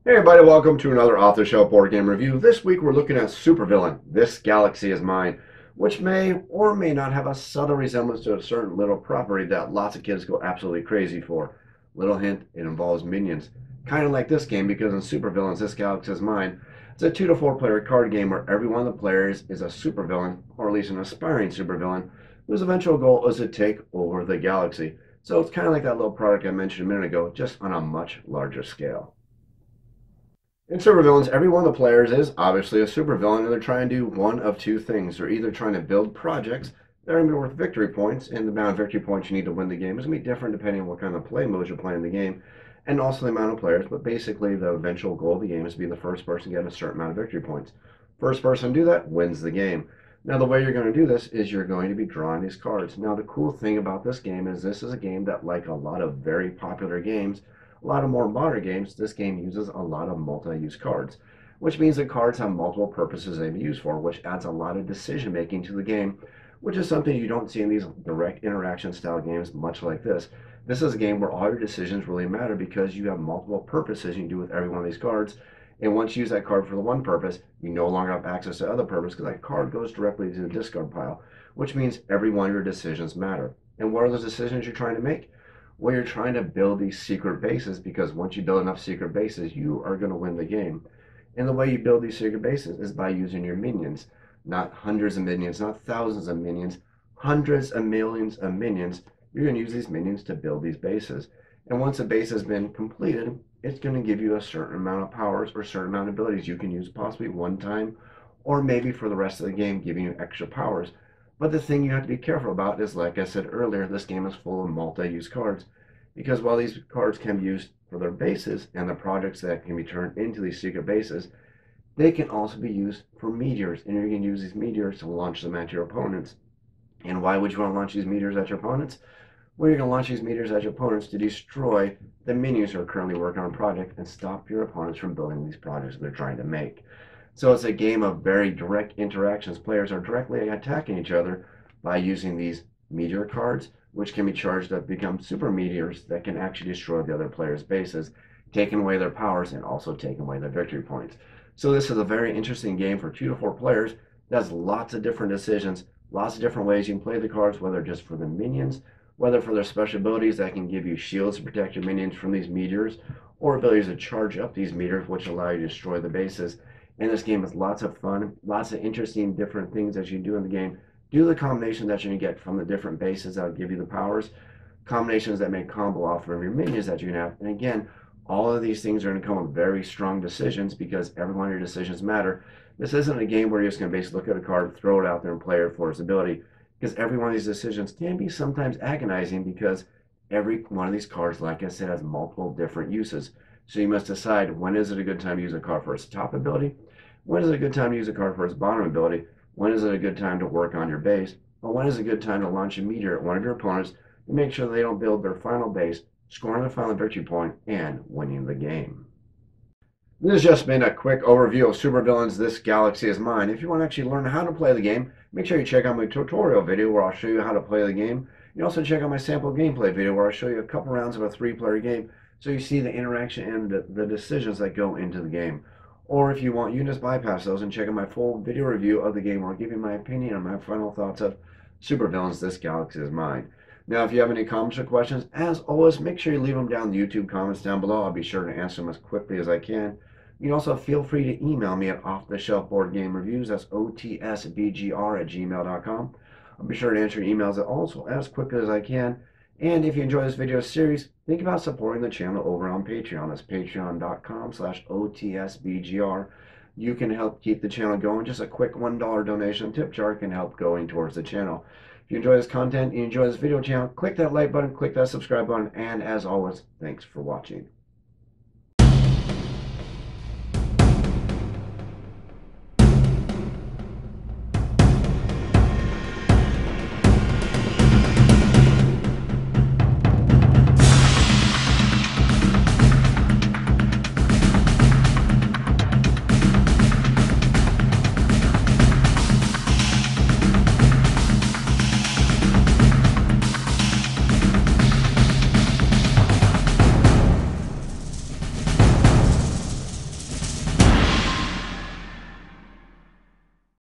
Hey everybody, welcome to another off-the-shelf board game review. This week we're looking at Supervillain, This Galaxy is Mine, which may or may not have a subtle resemblance to a certain little property that lots of kids go absolutely crazy for. Little hint, it involves minions. Kind of like this game because in Supervillains, This Galaxy is Mine, it's a 2 to 4 player card game where every one of the players is a supervillain, or at least an aspiring supervillain, whose eventual goal is to take over the galaxy. So it's kind of like that little product I mentioned a minute ago, just on a much larger scale. In supervillains, every one of the players is obviously a supervillain, and they're trying to do one of two things. They're either trying to build projects that are going to be worth victory points, and the amount of victory points you need to win the game is going to be different depending on what kind of play modes you're playing the game, and also the amount of players. But basically, the eventual goal of the game is to be the first person to get a certain amount of victory points. First person to do that wins the game. Now, the way you're going to do this is you're going to be drawing these cards. Now, the cool thing about this game is this is a game that, like a lot of very popular games, a lot of more modern games, this game uses a lot of multi-use cards, which means that cards have multiple purposes they can be used for, which adds a lot of decision making to the game, which is something you don't see in these direct interaction style games much like this. This is a game where all your decisions really matter because you have multiple purposes you can do with every one of these cards. And once you use that card for the one purpose, you no longer have access to other purpose because that card goes directly to the discard pile, which means every one of your decisions matter. And what are those decisions you're trying to make? Well, you're trying to build these secret bases because once you build enough secret bases, you are going to win the game. And the way you build these secret bases is by using your minions. Not hundreds of minions, not thousands of minions, hundreds of millions of minions. You're going to use these minions to build these bases. And once a base has been completed, it's going to give you a certain amount of powers or a certain amount of abilities you can use possibly one time or maybe for the rest of the game giving you extra powers. But the thing you have to be careful about is, like I said earlier, this game is full of multi-use cards. Because while these cards can be used for their bases and the projects that can be turned into these secret bases, they can also be used for meteors. And you can use these meteors to launch them at your opponents. And why would you want to launch these meteors at your opponents? Well, you're going to launch these meteors at your opponents to destroy the minions who are currently working on a project and stop your opponents from building these projects they're trying to make. So it's a game of very direct interactions. Players are directly attacking each other by using these meteor cards, which can be charged up to become super meteors that can actually destroy the other players' bases, taking away their powers and also taking away their victory points. So this is a very interesting game for 2 to 4 players that has lots of different decisions, lots of different ways you can play the cards, whether just for the minions, whether for their special abilities that can give you shields to protect your minions from these meteors, or abilities to charge up these meteors, which allow you to destroy the bases. And this game is lots of fun, lots of interesting different things that you can do in the game. Do the combination that you're going to get from the different bases that will give you the powers, combinations that may combo off of your minions that you can have. And again, all of these things are going to come with very strong decisions because every one of your decisions matter. This isn't a game where you're just going to basically look at a card, throw it out there, and play it for its ability. Because every one of these decisions can be sometimes agonizing because every one of these cards, like I said, has multiple different uses. So you must decide when is it a good time to use a card for its top ability, when is it a good time to use a card for its bottom ability, when is it a good time to work on your base, or when is it a good time to launch a meteor at one of your opponents to make sure they don't build their final base, scoring their final victory point, and winning the game. This has just been a quick overview of Supervillains, This Galaxy is Mine. If you want to actually learn how to play the game, make sure you check out my tutorial video where I'll show you how to play the game. You can also check out my sample gameplay video where I'll show you a couple rounds of a 3-player game so you see the interaction and the decisions that go into the game. Or if you want, you can just bypass those and check out my full video review of the game where I'll give you my opinion and my final thoughts of Supervillains, This Galaxy is Mine. Now, if you have any comments or questions, as always, make sure you leave them down in the YouTube comments down below. I'll be sure to answer them as quickly as I can. You can also feel free to email me at offtheshelfboardgamereviews. That's otsbgr@gmail.com. I'll be sure to answer your emails also as quickly as I can. And if you enjoy this video series, think about supporting the channel over on Patreon. That's patreon.com/otsbgr. You can help keep the channel going. Just a quick $1 donation tip jar can help going towards the channel. If you enjoy this content, you enjoy this video channel, click that like button, click that subscribe button, and as always, thanks for watching.